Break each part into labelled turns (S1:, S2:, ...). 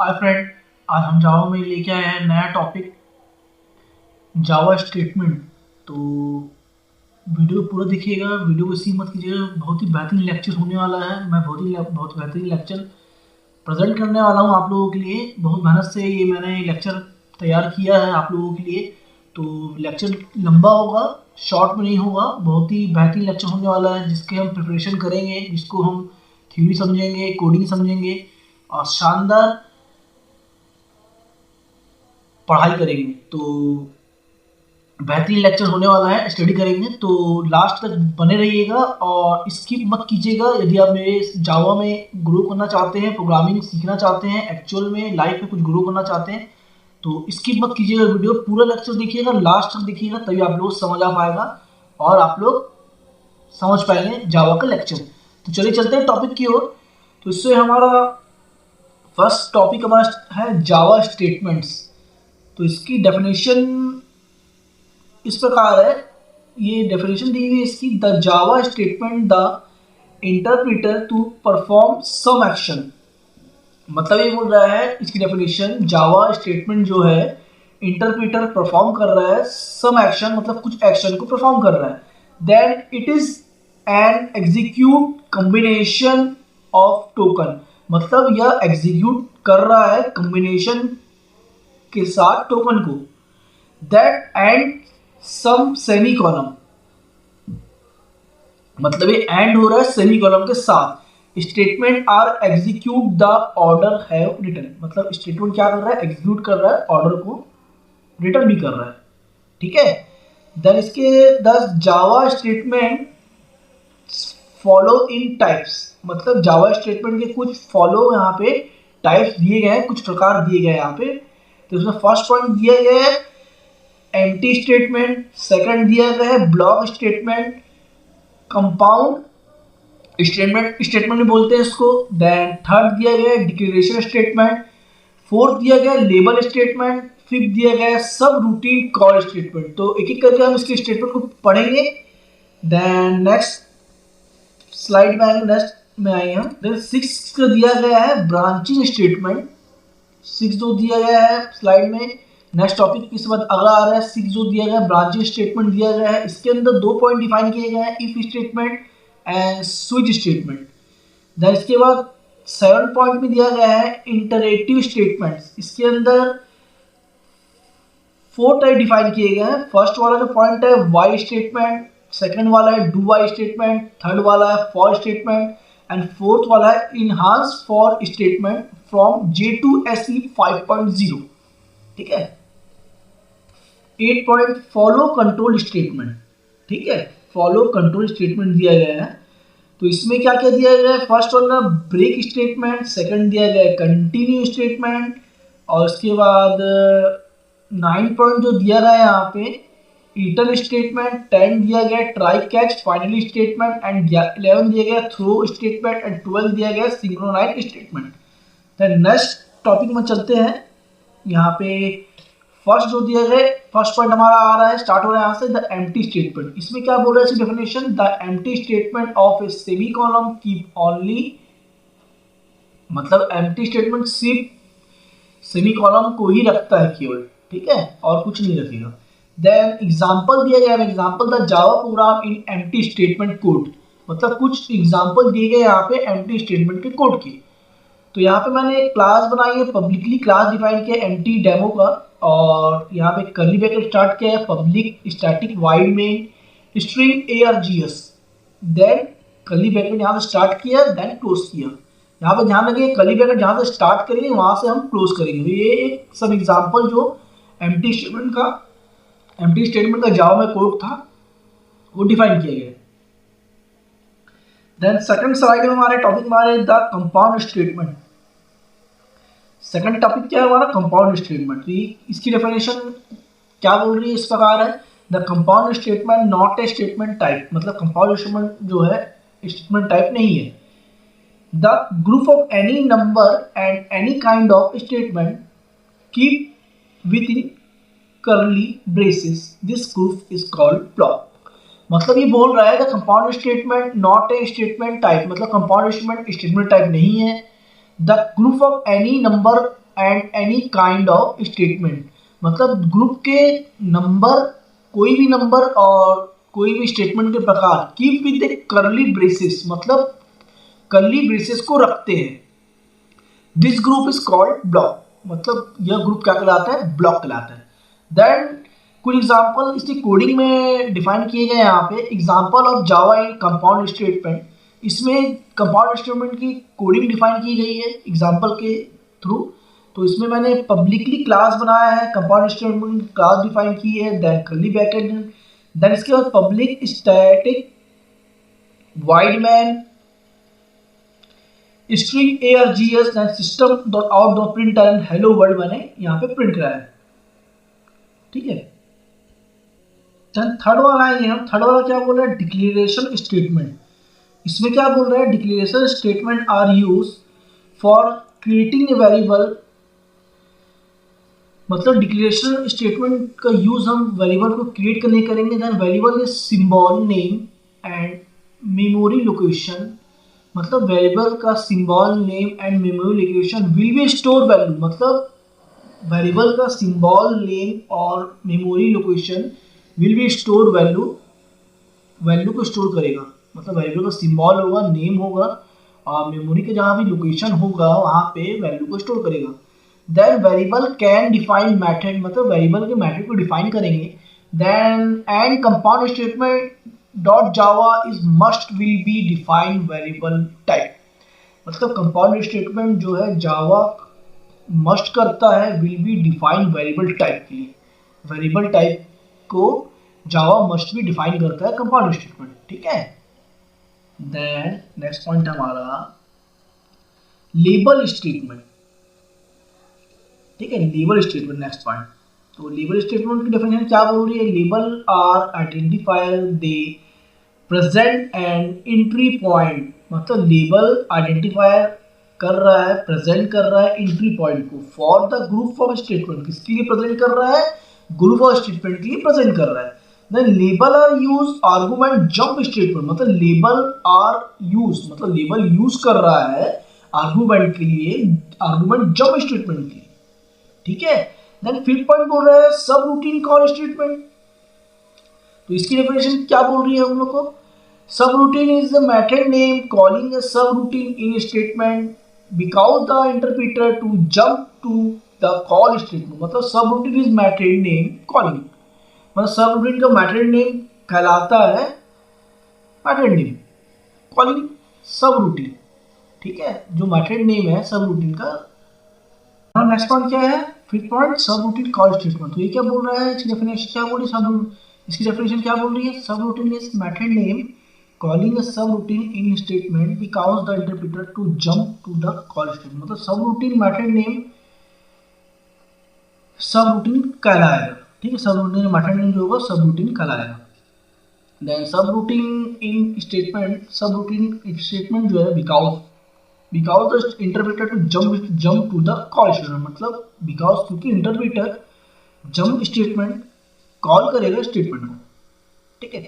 S1: Hi friend. आज हम जावा में लेके आए हैं नया टॉपिक, जावा स्टेटमेंट। तो वीडियो पूरा देखिएगा, वीडियो को सी मत कीजिएगा। बहुत ही बेहतरीन लेक्चर होने वाला है। मैं बहुत बेहतरीन लेक्चर प्रेजेंट करने वाला हूँ आप लोगों के लिए। बहुत मेहनत से ये मैंने लेक्चर तैयार किया है आप लोगों के लिए। तो लेक्चर लंबा होगा, शॉर्ट में नहीं होगा। बहुत ही बेहतरीन लेक्चर होने वाला है जिसके हम प्रिपरेशन करेंगे, जिसको हम थ्योरी समझेंगे, कोडिंग समझेंगे और शानदार पढ़ाई करेंगे। तो बेहतरीन लेक्चर होने वाला है, स्टडी करेंगे। तो लास्ट तक बने रहिएगा और स्किप मत कीजिएगा। यदि आप मेरे जावा में ग्रो करना चाहते हैं, प्रोग्रामिंग सीखना चाहते हैं, एक्चुअल में लाइफ में कुछ ग्रो करना चाहते हैं, तो स्किप मत कीजिएगा। वीडियो पूरा लेक्चर देखिएगा, लास्ट तक देखिएगा, तभी आप लोग समझ आ पाएगा और आप लोग समझ पाएंगे जावा का लेक्चर। तो चलिए चलते हैं टॉपिक की ओर। तो इससे हमारा फर्स्ट टॉपिक हमारा है जावा स्टेटमेंट्स। तो इसकी डेफिनेशन इस प्रकार है, ये डेफिनेशन दी हुई है इसकी। The Java statement the interpreter to perform some action. मतलब ये बोल रहा है इसकी डेफिनेशन, जावा स्टेटमेंट जो है इंटरप्रेटर परफॉर्म कर रहा है सम एक्शन, मतलब कुछ एक्शन को परफॉर्म कर रहा है। Then it is an execute combination of token. मतलब यह एग्जीक्यूट कर रहा है कॉम्बिनेशन के साथ टोकन को। That end some semicolon, मतलब ये एंड हो रहा है सेमी कॉलम के साथ। Statement are execute the order have written. मतलब स्टेटमेंट क्या कर रहा है, एग्जीक्यूट कर रहा है, ऑर्डर को रिटर्न भी कर रहा है। ठीक है। देन इसके the Java statement follow in types. मतलब जावा स्टेटमेंट के कुछ फॉलो यहाँ पे टाइप्स दिए गए हैं, कुछ प्रकार दिए गए हैं यहाँ पे। तो इसमें फर्स्ट पॉइंट दिया गया है एम्प्टी स्टेटमेंट, सेकंड दिया गया है ब्लॉक स्टेटमेंट, कंपाउंड स्टेटमेंट भी बोलते हैं इसको। देन थर्ड दिया गया है डिक्लेरेशन स्टेटमेंट, फोर्थ दिया गया लेबल स्टेटमेंट, फिफ्थ दिया गया सब रूटीन कॉल स्टेटमेंट। तो एक एक करके हम इसके स्टेटमेंट को पढ़ेंगे। देन नेक्स्ट स्लाइड में आएंगे, नेक्स्ट में आएंगे हम। देन सिक्स का दिया गया है ब्रांचिंग स्टेटमेंट। सिक्स जो दिया गया है स्लाइड में, नेक्स्ट टॉपिक इसके बाद अगला आ रहा है। सिक्स जो दिया गया है ब्रांचिंग स्टेटमेंट दिया गया है। इसके अंदर दो पॉइंट डिफाइन किए गए हैं, if statement and switch statement. Then इसके बाद सेवन पॉइंट में दिया गया है इंटरेक्टिव स्टेटमेंट्स। इसके अंदर फोर टाइप डिफाइन किए गए हैं। फर्स्ट वाला जो पॉइंट है वाई स्टेटमेंट, सेकंड वाला है डू वाई स्टेटमेंट, थर्ड वाला है फॉर स्टेटमेंट एंड फोर्थ वाला है enhance for statement from J2SE 5.0। ठीक है। 8 पॉइंट फॉलो कंट्रोल स्टेटमेंट। ठीक है, फॉलो कंट्रोल स्टेटमेंट दिया गया है। तो इसमें क्या क्या दिया गया है, फर्स्ट वाला ब्रेक स्टेटमेंट, सेकंड दिया गया है कंटिन्यू स्टेटमेंट, और उसके बाद 9 पॉइंट जो दिया गया है यहाँ पे रिटर्न स्टेटमेंट, 10 दिया गया try catch finally statement and 11 दिया गया थ्रो स्टेटमेंट एंड 12 दिया गया synchronize statement. Then next topic में चलते हैं। यहाँ पे फर्स्ट जो दिया गया, फर्स्ट पॉइंट हमारा आ रहा है, स्टार्ट हो रहा है यहाँ से द एम्प्टी स्टेटमेंट। इसमें क्या बोल रहा है इसकी definition, the empty statement of a semi column keep only. मतलब एम्प्टी स्टेटमेंट सिर्फ सेमी कॉलम को ही रखता है केवल, ठीक है, और कुछ नहीं रखेगा। देन एग्जांपल दिया गया है, example the Java program in empty statement code. मतलब कुछ एग्जांपल दिए गए यहाँ पे एम्प्टी स्टेटमेंट के कोड की। तो यहाँ पे मैंने एक क्लास बनाई है, पब्लिकली क्लास डिफाइन किया एम्प्टी डेमो का, और यहाँ पे कर्ली ब्रैकेट स्टार्ट किया है public static void main string args। Then curly bracket यहाँ से स्टार्ट किया, देन क्लोज किया। यहाँ पे ध्यान रखिए कर्ली ब्रैकेट जहाँ से स्टार्ट करेंगे वहां से हम क्लोज करेंगे। तो ये एक सब एग्जाम्पल जो एम्प्टी स्टेटमेंट का जावा में कोड था वो डिफाइन किया गया। देन सेकंड स्लाइड में हमारे टॉपिक हमारे the compound statement. Second topic क्या है हमारा, कंपाउंड स्टेटमेंट। इसकी डेफिनेशन क्या बोल रही है, इस प्रकार है the compound statement not a statement type. मतलब कंपाउंड स्टेटमेंट जो है स्टेटमेंट टाइप नहीं है। The group of any number and any kind of statement keep with in curly braces, this group is called block. मतलब ये बोल रहा है the compound statement not a statement type. मतलब कंपाउंड स्टेटमेंट टाइप नहीं है। The group of any number and any kind of statement, मतलब group के नंबर, कोई भी नंबर और कोई भी स्टेटमेंट के प्रकार keep with A curly braces, मतलब कर्ली ब्रेसेस को रखते हैं। This group is called block, मतलब यह ग्रुप क्या कहलाता है, ब्लॉक कहलाता है। देन कुछ एग्जांपल इसकी कोडिंग में डिफाइन किए गए यहाँ पे, example of Java in compound statement, इसमें कंपाउंड स्टेटमेंट की कोडिंग डिफाइन की गई है एग्जांपल के थ्रू। तो इसमें मैंने पब्लिकली क्लास बनाया है, कंपाउंड स्टेटमेंट क्लास डिफाइन की है, देन कर्ली ब्रैकेट, देन इसके बाद public static void main string args then system dot out dot print and hello world मैंने यहाँ पे प्रिंट कराया है, ठीक है। देन थर्ड वाला है, हम थर्ड वाला क्या बोल रहे हैं, डिक्लेरेशन स्टेटमेंट। इसमें क्या बोल रहे हैं, declaration statement are use for creating a variable, मतलब डिक्लेरेशन स्टेटमेंट का यूज हम वेरिएबल को क्रिएट करने करेंगे। Then variable is symbol name and memory location, मतलब वेरिएबल का symbol name and memory location will be store value, मतलब variable का सिंबल नेम और memory location will be store value, value को स्टोर करेगा, मतलब वेरिएबल का सिंबल होगा, नेम होगा और मेमोरी के जहाँ भी लोकेशन होगा वहाँ पे वैल्यू को स्टोर करेगा। Then variable can define method, मतलब वेरिएबल के मेथड को डिफाइन करेंगे। Then and compound statement dot Java is must will be define variable type, मतलब कंपाउंड स्टेटमेंट जो है जावा मस्ट करता है will be define variable type के लिए, वेरिएबल टाइप को जावा मस्ट भी डिफाइन करता है कंपाउंड स्टेटमेंट, ठीक है। देन नेक्स्ट पॉइंट हमारा लेबल स्टेटमेंट, ठीक है, लेबल स्टेटमेंट नेक्स्ट पॉइंट। तो लेबल स्टेटमेंट की डेफिनेशन क्या बोल रही है, label are identifier they present and entry point, मतलब लेबल आइडेंटिफायर कर रहा है, प्रेजेंट कर रहा है एंट्री पॉइंट को for the group of statement, किसके लिए प्रेजेंट कर रहा है, ग्रुप ऑफ स्टेटमेंट के लिए प्रेजेंट कर रहा है। Then label are use argument jump statement, मतलब लेबल आर यूज, मतलब लेबल यूज कर रहा है आर्गुमेंट के लिए, आर्गुमेंट जंप स्टेटमेंट के लिए, ठीक है। देन फिफ्थ पॉइंट बोल रहा है सब रूटीन कॉल स्टेटमेंट, तो इसकी डेफिनेशन क्या बोल रही है हम लोग को, subroutine is the method name calling a subroutine in statement because the interpreter to jump to the call statement, मतलब subroutine is method name calling, मतलब सब रूटीन का मेथड नेम कहलाता है method name calling subroutine, ठीक है, जो method name है सब रूटीन का। नेक्स्ट पॉइंट क्या है, फिफ्थ पॉइंट सब रूटीन कॉल स्टेटमेंट, तो ये क्या बोल रहा है, इसकी डेफिनेशन क्या बोल रही है, सब इसकी डेफिनेशन क्या बोल रही है, सब routine is method name calling a subroutine in statement because the interpreter to jump to the call statement, मतलब subroutine मेथड नेम सबरूटीन कहलाएगा, ठीक है, सबरूटीन मेथड नेम जो होगा सबरूटीन कहलाएगा। Then subroutine in statement, subroutine statement जो है because the interpreter to jump to the call statement, मतलब बिकॉज क्योंकि इंटरप्रेटर जंप स्टेटमेंट कॉल करेगा स्टेटमेंट को, ठीक है।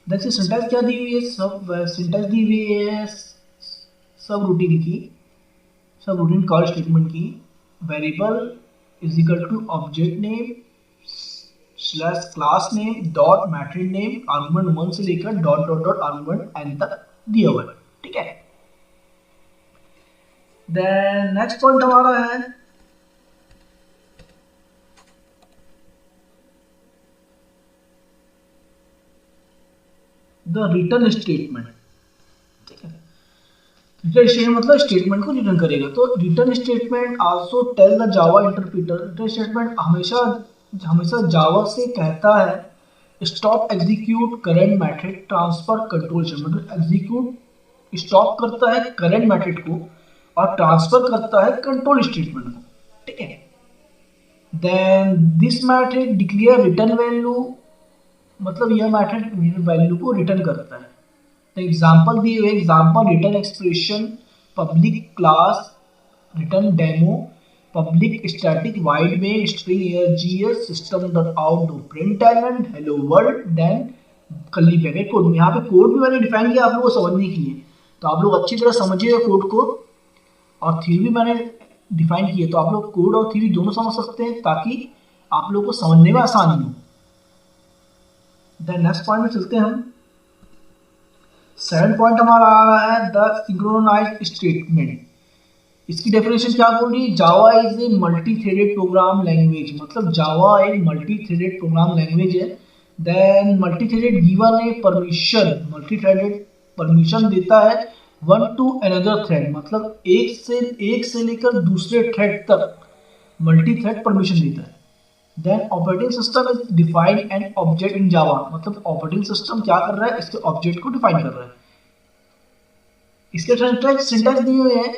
S1: देखिए सिंटैक्स क्या दी हुई है, सब सिंटैक्स दी हुई है सब रूटीन की, सब रूटीन कॉल स्टेटमेंट की, variable is equal to object name slash class name dot method name argument 1 से लेकर dot dot dot argument n तक दिया हुआ है, ठीक है। देन नेक्स्ट पॉइंट हमारा है द रिटर्न स्टेटमेंट, ठीक है, रिटर्न स्टेटमेंट मतलब स्टेटमेंट को रिटर्न करेगा। तो return statement also tell the Java interpreter, return statement हमेशा जावा से कहता है stop execute current method transfer control statement, execute stop करता है करंट मेथड को और ट्रांसफर करता है कंट्रोल स्टेटमेंट को, ठीक है। Then this method declare return value, मतलब यह मेथड वैल्यू को रिटर्न करता है। तो एग्जांपल दिए हुए, example return expression public class return demo public static void main string args system dot out dot println hello world, then curly bracket code. यहाँ पे कोड भी मैंने डिफाइन किया आप लोगों को समझने के लिए, तो आप लोग अच्छी तरह समझिएगा कोड को, और थ्योरी मैंने डिफाइन की है, तो आप लोग कोड और थ्योरी दोनों समझ सकते हैं ताकि आप लोग को समझने में आसानी हो। देन नेक्स्ट पॉइंट में चलते हैं हम। 7 पॉइंट हमारा आ रहा है द सिंक्रोनाइज्ड स्टेटमेंट। इसकी डेफिनेशन क्या बोल रही है? Java is a multi threaded programme language, मतलब जावा एक मल्टी थ्रेडेड प्रोग्राम लैंग्वेज है। देन मल्टी थ्रेडेड गिवन ए परमिशन, मल्टी थ्रेडेड परमिशन देता है वन टू अनदर थ्रेड, मतलब एक से लेकर दूसरे थ्रेड तक मल्टी थ्रेड परमिशन देता है। Then operating system is define an object in Java, मतलब ऑपरेटिंग सिस्टम क्या कर रहा है? इसके ऑब्जेक्ट को डिफाइन कर रहा है। इसके सिंटैक्स दिए हुए हैं।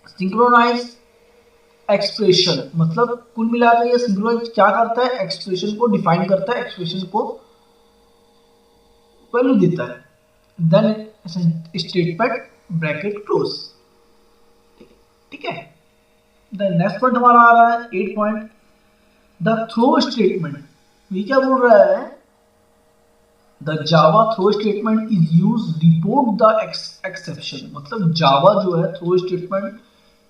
S1: सिंक्रोनाइज एक्सप्रेशन, मतलब कुल मिलाकर ये सिंक्रोनाइज क्या करता है? एक्सप्रेशन को डिफाइन करता है, एक्सप्रेशन को वैल्यू देता है। देन स्टेटमेंट ब्रैकेट क्लोज, ठीक है। देन नेक्स्ट पॉइंट हमारा आ रहा है 8 पॉइंट द थ्रो स्टेटमेंट। ये क्या बोल रहा है? The Java throw statement is use report the exception, मतलब जावा जो है थ्रो स्टेटमेंट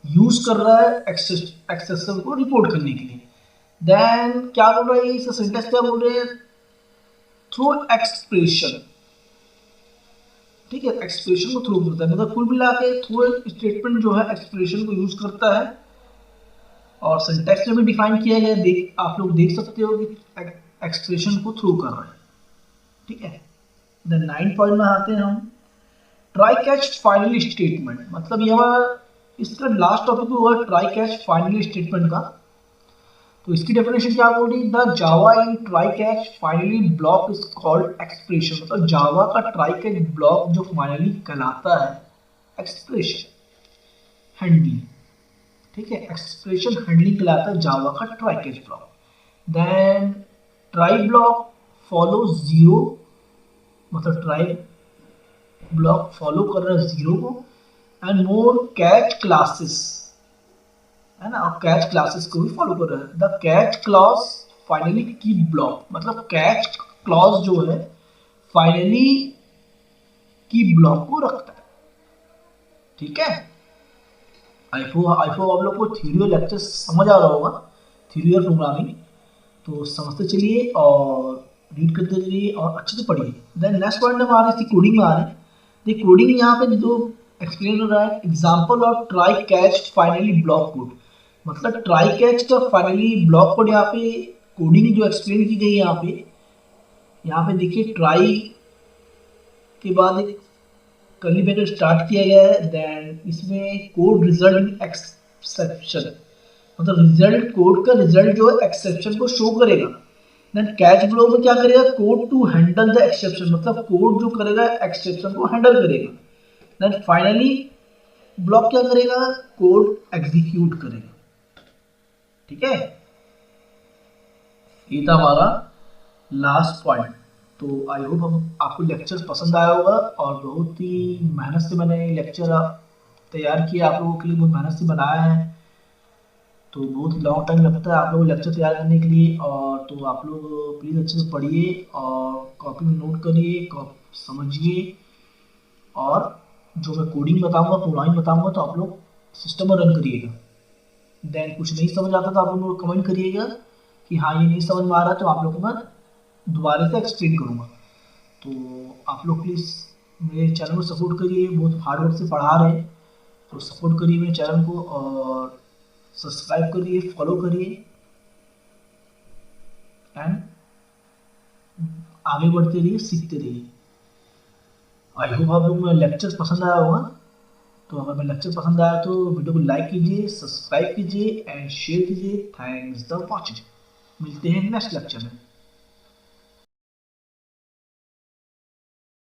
S1: यूज कर रहा है एक्सेप्शन को रिपोर्ट करने के लिए। देन क्या बोल रहा है? इसका सिंटेक्स क्या बोल रहे हैं? थ्रो एक्सप्रेशन, ठीक है, एक्सप्रेशन को थ्रो करता है, मतलब कुल मिला के थ्रो स्टेटमेंट जो है एक्सप्रेशन को यूज करता है और सिंटेक्स में भी डिफाइन किया गया है। आप लोग देख सकते हो कि एक्सप्रेशन को थ्रो कर रहा है, ठीक है। देन 9 पॉइंट में आते हैं हम। ट्राई कैच फाइनली स्टेटमेंट, मतलब यह इसका लास्ट टॉपिक हुआ ट्राई कैच फाइनली स्टेटमेंट का। तो इसकी डेफिनेशन क्या बोल रही है? The Java in try catch finally block is called expression, मतलब जावा का ट्राई कैच ब्लॉक जो फाइनली कहलाता है एक्सप्रेशन हैंडलिंग, ठीक है। एक्सप्रेशन हैंडलिंग कहलाता है जावा का try catch block. Then try block follow zero, मतलब ट्राई ब्लॉक फॉलो कर रहा है जीरो को। एंड मोर कैच क्लासेस, है ना, और कैच क्लासेस को भी फॉलो कर रहा है। द कैच क्लॉज फाइनली की ब्लॉक, मतलब कैच क्लॉज जो है फाइनली की ब्लॉक को रखता है, ठीक है। आई होप आप लोग को थ्योरी और लेक्चर समझ आ रहा होगा, थ्योरी और प्रोग्रामिंग। तो समझते चलिए और रीड करते चलिए और अच्छे से पढ़िए। देन नेक्स्ट पॉइंट में आ रहे हैं कोडिंग में आ रहे हैं। देखिए कोडिंग यहाँ पे जो एक्सप्लेन हो रहा है, example of try catch finally block code, मतलब ट्राई कैच का फाइनली ब्लॉक कोड यहाँ पे कोडिंग जो एक्सप्लेन की गई है यहाँ पे देखिए ट्राई के बाद एक कर्ली ब्रैकेट स्टार्ट किया गया है। देन इसमें कोड रिजल्ट एक्सेप्शन, मतलब रिजल्ट कोड का रिजल्ट जो है एक्सेप्शन को शो करेगा। देन कैच ब्लॉक में क्या करेगा? Code to handle the exception, मतलब कोड जो करेगा एक्सेप्शन को हैंडल करेगा। देन फाइनली ब्लॉक क्या करेगा? कोड एग्जीक्यूट करेगा, ठीक है। ये था हमारा लास्ट पॉइंट। तो आई होप हम आपको लेक्चर पसंद आया होगा और बहुत ही मेहनत से मैंने लेक्चर तैयार किया आप लोगों के लिए, बहुत मेहनत से बनाया है। तो बहुत लॉन्ग टाइम लगता है आप लोग लेक्चर तैयार करने के लिए, और तो आप लोग प्लीज़ अच्छे से पढ़िए और कॉपी में नोट करिए, समझिए, और जो मैं कोडिंग बताऊंगा प्रोग्रामिंग बताऊंगा तो आप लोग सिस्टम में रन करिएगा। देन कुछ नहीं समझ आता तो आप लोग कमेंट करिएगा कि हाँ ये नहीं समझ में आ रहा, तो आप लोग को मैं दोबारा से एक्सप्लेन करूँगा। तो आप लोग प्लीज़ मेरे चैनल को सपोर्ट करिए, बहुत हार्ड वर्क से पढ़ा रहे हैं, तो सपोर्ट करिए मेरे चैनल को और सब्सक्राइब करिए, फॉलो करिए एंड आगे बढ़ते रहिए, सीखते रहिए। आई होप आप लोग मेरा लेक्चर पसंद आया होगा। तो अगर मेरा लेक्चर पसंद आया तो वीडियो को लाइक कीजिए, सब्सक्राइब कीजिए एंड शेयर कीजिए। Thanks for watching. मिलते हैं नेक्स्ट लेक्चर में।